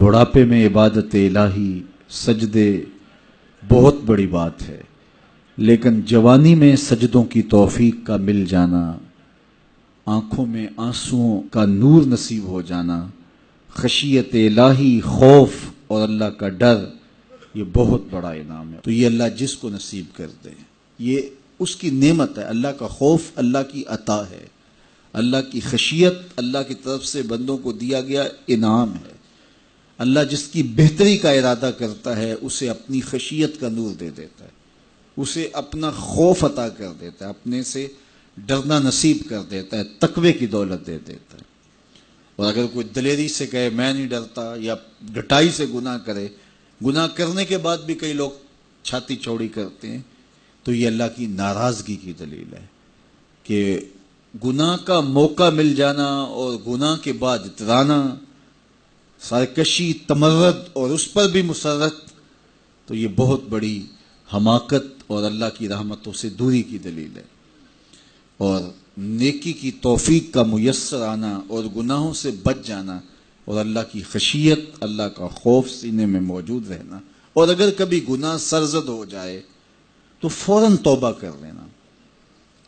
بڑھاپے میں عبادت الہی سجدے بہت بڑی بات ہے، لیکن جوانی میں سجدوں کی توفیق کا مل جانا، آنکھوں میں آنسوؤں کا نور نصیب ہو جانا، خشیت الہی خوف اور اللہ کا ڈر، یہ بہت بڑا انعام ہے۔ تو یہ اللہ جس کو نصیب کر دے، یہ اس کی نعمت ہے۔ اللہ کا خوف اللہ کی عطا ہے، اللہ کی خشیت اللہ کی طرف سے بندوں کو دیا گیا انعام ہے۔ اللہ جس کی بہتری کا ارادہ کرتا ہے اسے اپنی خشیت کا نور دے دیتا ہے، اسے اپنا خوف عطا کر دیتا ہے، اپنے سے ڈرنا نصیب کر دیتا ہے، تقوی کی دولت دے دیتا ہے۔ اور اگر کوئی دلیری سے کہے میں نہیں ڈرتا، یا ڈٹائی سے گناہ کرے، گناہ کرنے کے بعد بھی کئی لوگ چھاتی چوڑی کرتے ہیں، تو یہ اللہ کی ناراضگی کی دلیل ہے کہ گناہ کا موقع مل جانا اور گناہ کے بعد اترانا، سرکشی، تمرد اور اس پر بھی مسرت، تو یہ بہت بڑی حماقت اور اللہ کی رحمتوں سے دوری کی دلیل ہے۔ اور نیکی کی توفیق کا میسر آنا اور گناہوں سے بچ جانا اور اللہ کی خشیت، اللہ کا خوف سینے میں موجود رہنا، اور اگر کبھی گناہ سرزد ہو جائے تو فوراً توبہ کر لینا۔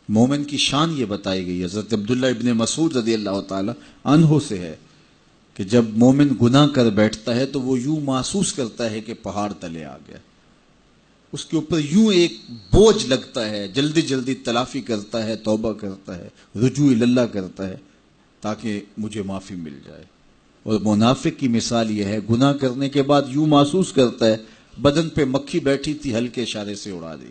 مومن کی شان یہ بتائی گئی، حضرت عبداللہ ابن مسعود رضی اللہ تعالی عنہ سے ہے کہ جب مومن گناہ کر بیٹھتا ہے تو وہ یوں محسوس کرتا ہے کہ پہاڑ تلے آ گیا، اس کے اوپر یوں ایک بوجھ لگتا ہے، جلدی جلدی تلافی کرتا ہے، توبہ کرتا ہے، رجوع اللہ کرتا ہے تاکہ مجھے معافی مل جائے۔ اور منافق کی مثال یہ ہے، گناہ کرنے کے بعد یوں محسوس کرتا ہے بدن پہ مکھی بیٹھی تھی، ہلکے اشارے سے اڑا دی۔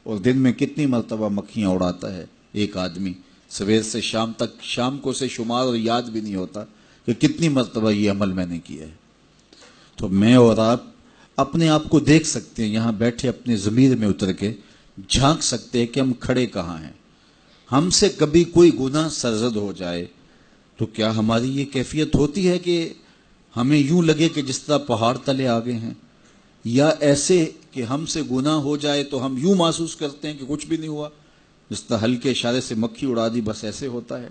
اور دن میں کتنی مرتبہ مکھیاں اڑاتا ہے ایک آدمی، سویر سے شام تک، شام کو سے شمار اور یاد بھی نہیں ہوتا کہ کتنی مرتبہ یہ عمل میں نے کیا ہے۔ تو میں اور آپ اپنے آپ کو دیکھ سکتے ہیں، یہاں بیٹھے اپنے ضمیر میں اتر کے جھانک سکتے ہیں کہ ہم کھڑے کہاں ہیں۔ ہم سے کبھی کوئی گناہ سرزد ہو جائے تو کیا ہماری یہ کیفیت ہوتی ہے کہ ہمیں یوں لگے کہ جس طرح پہاڑ تلے آ گئے ہیں، یا ایسے کہ ہم سے گناہ ہو جائے تو ہم یوں محسوس کرتے ہیں کہ کچھ بھی نہیں ہوا، جس طرح ہلکے اشارے سے مکھی اڑا دی، بس ایسے ہوتا ہے؟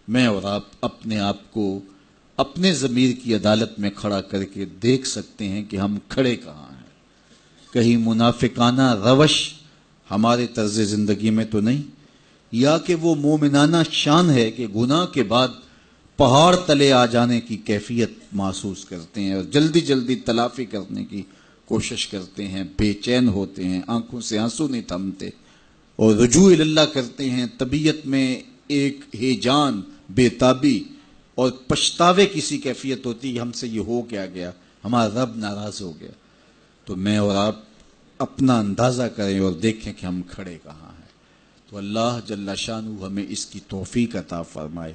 میں اور آپ اپنے آپ کو اپنے ضمیر کی عدالت میں کھڑا کر کے دیکھ سکتے ہیں کہ ہم کھڑے کہاں ہیں۔ کہیں منافقانہ روش ہمارے طرز زندگی میں تو نہیں، یا کہ وہ مومنانہ شان ہے کہ گناہ کے بعد پہاڑ تلے آ جانے کی کیفیت محسوس کرتے ہیں اور جلدی جلدی تلافی کرنے کی کوشش کرتے ہیں، بے چین ہوتے ہیں، آنکھوں سے آنسو نہیں تھمتے اور رجوع اللہ کرتے ہیں، طبیعت میں ایک ہیجان، بے تابی اور پچھتاوے کی سی کیفیت ہوتی ہے، ہم سے یہ ہو کیا گیا، ہمارا رب ناراض ہو گیا۔ تو میں اور آپ اپنا اندازہ کریں اور دیکھیں کہ ہم کھڑے کہاں ہیں۔ تو اللہ جل شانہ ہمیں اس کی توفیق عطا فرمائے۔